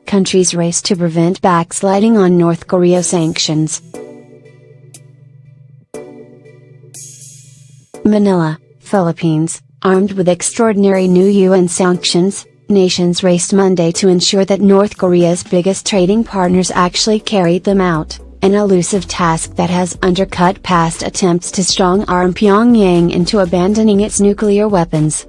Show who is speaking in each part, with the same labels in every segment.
Speaker 1: Countries race to prevent backsliding on North Korea sanctions. Manila, Philippines. Armed with extraordinary new UN sanctions, nations raced Monday to ensure that North Korea's biggest trading partners actually carried them out, an elusive task that has undercut past attempts to strong-arm Pyongyang into abandoning its nuclear weapons.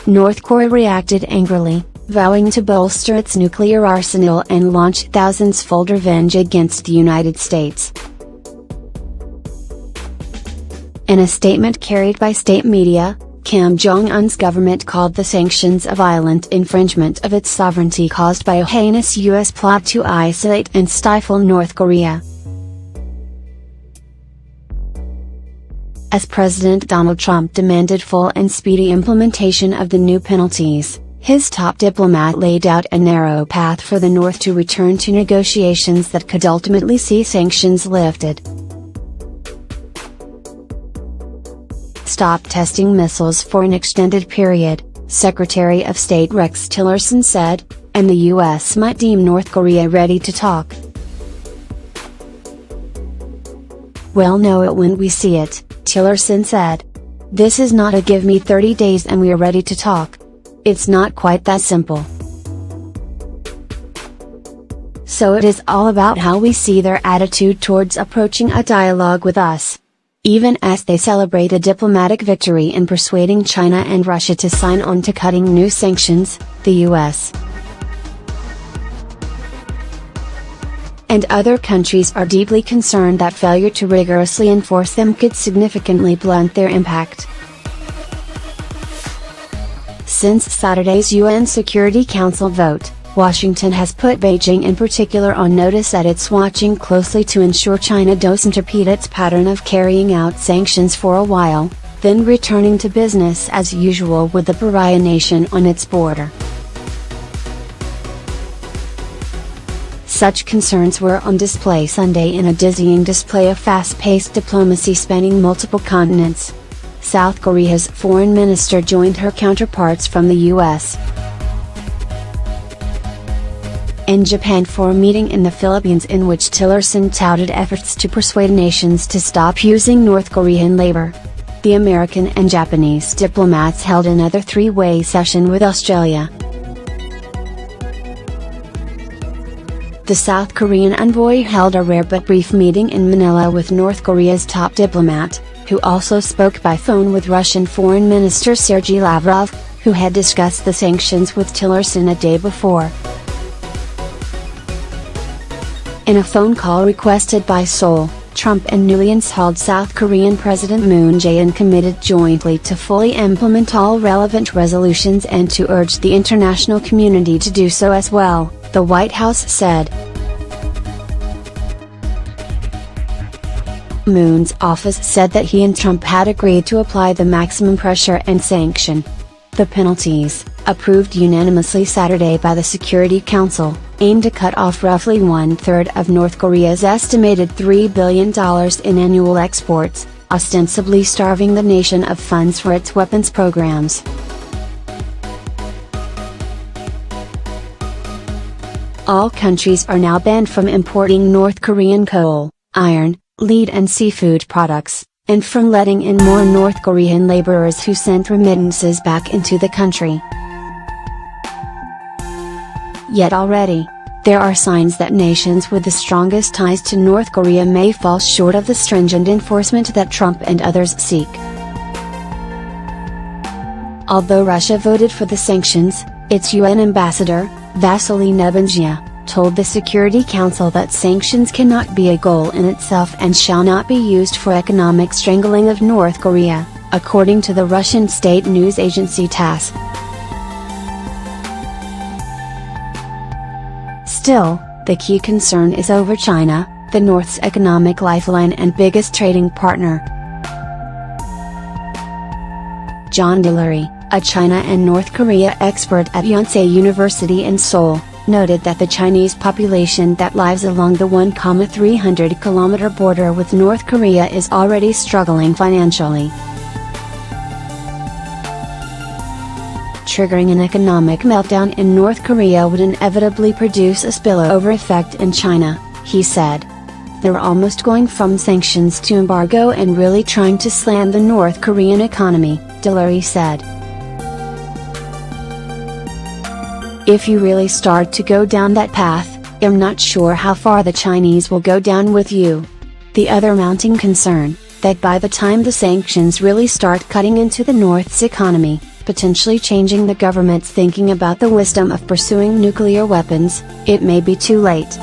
Speaker 1: North Korea reacted angrily, vowing to bolster its nuclear arsenal and launch thousands-fold revenge against the United States. In a statement carried by state media, Kim Jong-un's government called the sanctions a violent infringement of its sovereignty caused by a heinous U.S. plot to isolate and stifle North Korea. As President Donald Trump demanded full and speedy implementation of the new penalties, his top diplomat laid out a narrow path for the North to return to negotiations that could ultimately see sanctions lifted. Stop testing missiles for an extended period, Secretary of State Rex Tillerson said, and the U.S. might deem North Korea ready to talk. "We'll know it when we see it," Tillerson said. "This is not a give me 30 days and we are ready to talk. It's not quite that simple. So it is all about how we see their attitude towards approaching a dialogue with us." Even as they celebrate a diplomatic victory in persuading China and Russia to sign on to cutting new sanctions, the U.S. and other countries are deeply concerned that failure to rigorously enforce them could significantly blunt their impact. Since Saturday's UN Security Council vote, Washington has put Beijing in particular on notice that it's watching closely to ensure China doesn't repeat its pattern of carrying out sanctions for a while, then returning to business as usual with the pariah nation on its border. Such concerns were on display Sunday in a dizzying display of fast-paced diplomacy spanning multiple continents. South Korea's foreign minister joined her counterparts from the U.S. and Japan for a meeting in the Philippines in which Tillerson touted efforts to persuade nations to stop using North Korean labor. The American and Japanese diplomats held another three-way session with Australia. The South Korean envoy held a rare but brief meeting in Manila with North Korea's top diplomat, who also spoke by phone with Russian Foreign Minister Sergei Lavrov, who had discussed the sanctions with Tillerson a day before. In a phone call requested by Seoul, Trump and newly installed South Korean President Moon Jae-in committed jointly to fully implement all relevant resolutions and to urge the international community to do so as well, the White House said. Moon's office said that he and Trump had agreed to apply the maximum pressure and sanction. The penalties, approved unanimously Saturday by the Security Council, aim to cut off roughly one-third of North Korea's estimated $3 billion in annual exports, ostensibly starving the nation of funds for its weapons programs. All countries are now banned from importing North Korean coal, iron, lead and seafood products, and from letting in more North Korean laborers who sent remittances back into the country. Yet already, there are signs that nations with the strongest ties to North Korea may fall short of the stringent enforcement that Trump and others seek. Although Russia voted for the sanctions, its UN ambassador, Vasily Nebenzia, told the Security Council that sanctions cannot be a goal in itself and shall not be used for economic strangling of North Korea, according to the Russian state news agency TASS. Still, the key concern is over China, the North's economic lifeline and biggest trading partner. John Delury, a China and North Korea expert at Yonsei University in Seoul, noted that the Chinese population that lives along the 1,300-kilometer border with North Korea is already struggling financially. Triggering an economic meltdown in North Korea would inevitably produce a spillover effect in China, he said. They're almost going from sanctions to embargo and really trying to slam the North Korean economy, Delury said. If you really start to go down that path, I'm not sure how far the Chinese will go down with you. The other mounting concern, that by the time the sanctions really start cutting into the North's economy, potentially changing the government's thinking about the wisdom of pursuing nuclear weapons, it may be too late.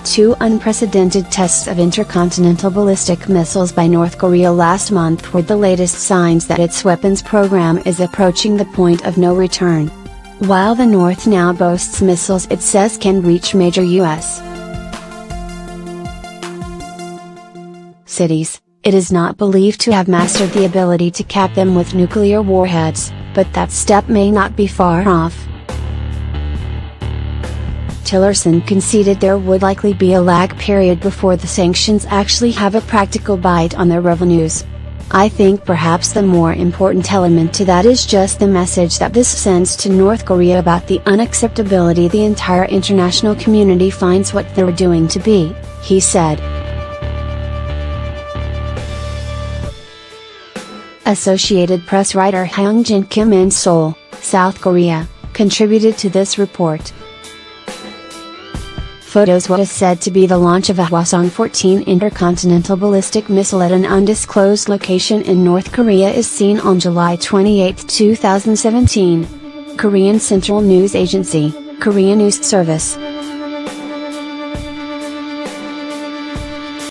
Speaker 1: Two unprecedented tests of intercontinental ballistic missiles by North Korea last month were the latest signs that its weapons program is approaching the point of no return. While the North now boasts missiles it says can reach major U.S. cities, it is not believed to have mastered the ability to cap them with nuclear warheads, but that step may not be far off. Tillerson conceded there would likely be a lag period before the sanctions actually have a practical bite on their revenues. I think perhaps the more important element to that is just the message that this sends to North Korea about the unacceptability the entire international community finds what they're doing to be, he said. Associated Press writer Hyungjin Kim in Seoul, South Korea, contributed to this report. Photos what is said to be the launch of a Hwasong-14 intercontinental ballistic missile at an undisclosed location in North Korea is seen on July 28, 2017. Korean Central News Agency, Korea News Service.